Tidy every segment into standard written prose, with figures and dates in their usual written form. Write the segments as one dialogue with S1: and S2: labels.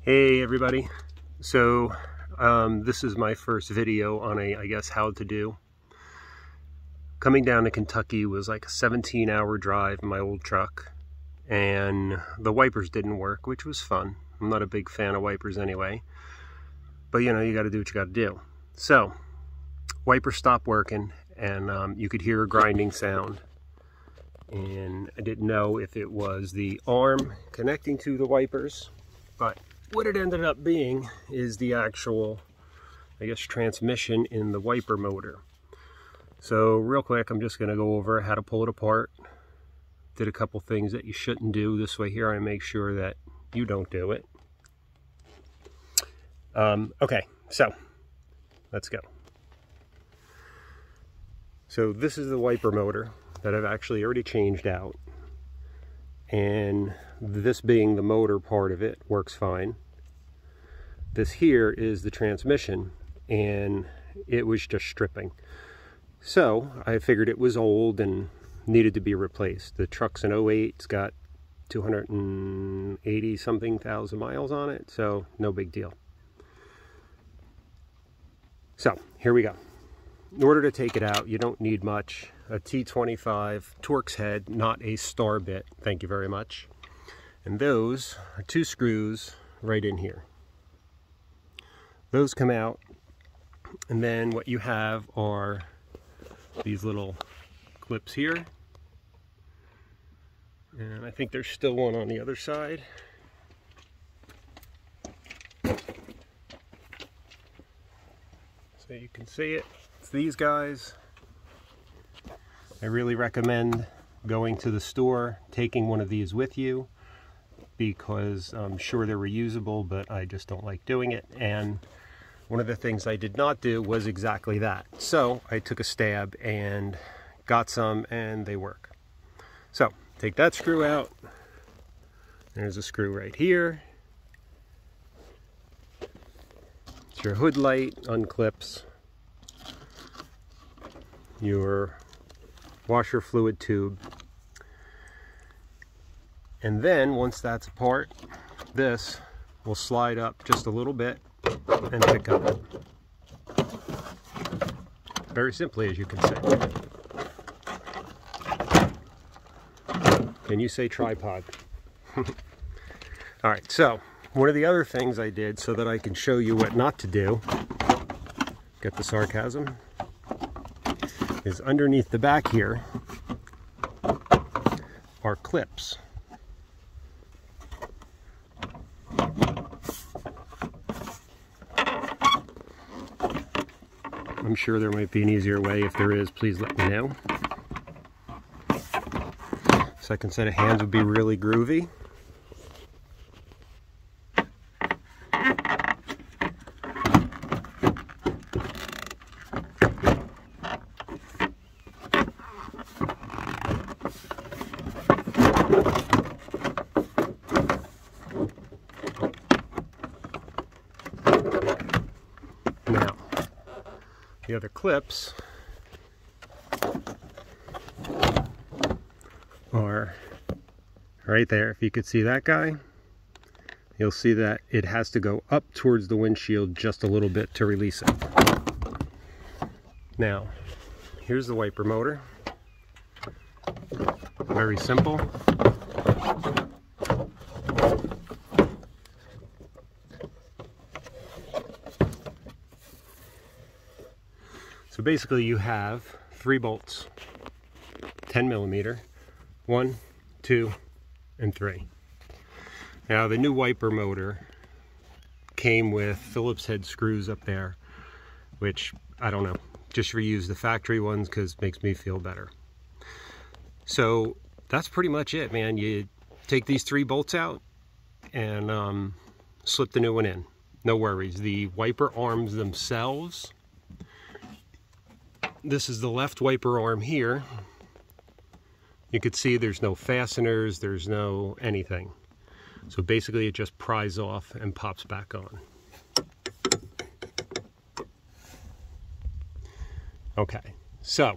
S1: Hey everybody, so this is my first video on I guess how to do. Coming down to Kentucky was like a 17-hour drive in my old truck, and the wipers didn't work, which was fun. I'm not a big fan of wipers anyway, but you know, you got to do what you got to do. So wiper stopped working, and you could hear a grinding sound, and I didn't know if it was the arm connecting to the wipers, but what it ended up being is the actual, I guess, transmission in the wiper motor. So real quick, I'm just going to go over how to pull it apart. Did a couple things that you shouldn't do. This way here I make sure that you don't do it. Okay, so let's go. So this is the wiper motor that I've actually already changed out. And this being the motor part of it works fine. This here is the transmission, and it was just stripping. So I figured it was old and needed to be replaced. The truck's an 08, it's got 280 something thousand miles on it, so no big deal. So here we go. In order to take it out, you don't need much. A T25 Torx head, not a star bit, thank you very much. And those are 2 screws right in here. Those come out, and then what you have are these little clips here. And I think there's still one on the other side. So you can see it. It's these guys. I really recommend going to the store, taking one of these with you, because I'm sure they're reusable, but I just don't like doing it. And one of the things I did not do was exactly that. So I took a stab and got some, and they work. So take that screw out. There's a screw right here. It's your hood light, unclips. Your washer fluid tube, and then once that's apart, this will slide up just a little bit and pick up. Very simply, as you can see. Can you say tripod? Alright, so one of the other things I did so that I can show you what not to do, get the sarcasm, is underneath the back here are clips. I'm sure there might be an easier way. If there is, please let me know. Second set of hands would be really groovy. Now, the other clips are right there. If you could see that guy, you'll see that it has to go up towards the windshield just a little bit to release it. Now, here's the wiper motor. Very simple. So basically you have 3 bolts, 10 millimeter, 1, 2, and 3. Now the new wiper motor came with Phillips head screws up there, which I don't know, just reuse the factory ones because it makes me feel better. So that's pretty much it, man. You take these 3 bolts out and slip the new one in. No worries. The wiper arms themselves, this is the left wiper arm here. You can see there's no fasteners, there's no anything. So basically it just pries off and pops back on. Okay, so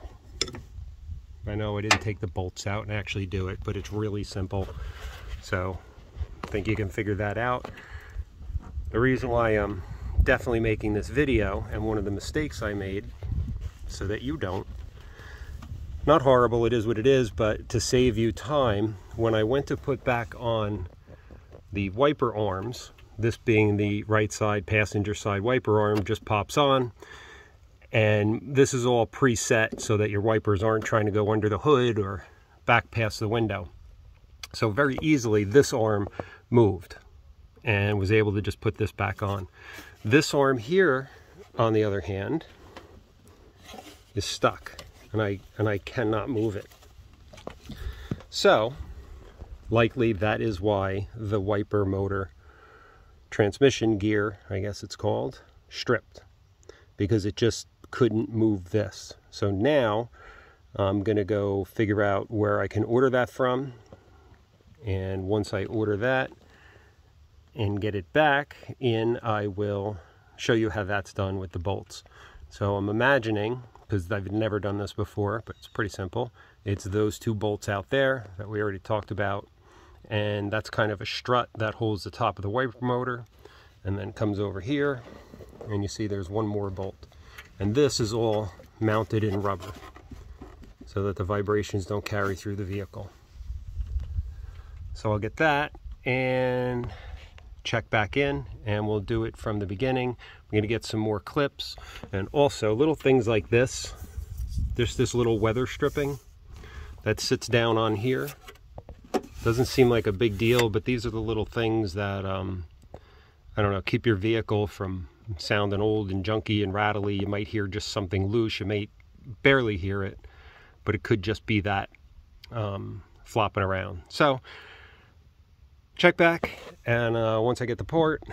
S1: I know I didn't take the bolts out and actually do it, but it's really simple. So I think you can figure that out. The reason why I'm definitely making this video, and one of the mistakes I made, so that you don't, not horrible, it is what it is, but to save you time, when I went to put back on the wiper arms, this being the right side passenger side wiper arm, just pops on, and this is all preset so that your wipers aren't trying to go under the hood or back past the window. So very easily this arm moved and was able to just put this back on. This arm here, on the other hand, is stuck, and I cannot move it. So likely that is why the wiper motor transmission gear, I guess it's called, stripped, because it just couldn't move this. So now I'm gonna go figure out where I can order that from, and once I order that and get it back in, I will show you how that's done with the bolts. So I'm imagining, because I've never done this before, but it's pretty simple, it's those two bolts out there that we already talked about, and that's kind of a strut that holds the top of the wiper motor, and then comes over here, and you see there's one more bolt. And this is all mounted in rubber so that the vibrations don't carry through the vehicle. So I'll get that and check back in, and we'll do it from the beginning. We're going to get some more clips, and also little things like this. There's this little weather stripping that sits down on here. Doesn't seem like a big deal, but these are the little things that I don't know, keep your vehicle from sounding old and junky and rattly. You might hear just something loose, you may barely hear it, but it could just be that flopping around. So check back, and once I get the port,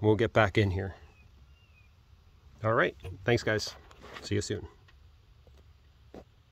S1: we'll get back in here. All right, thanks guys, see you soon.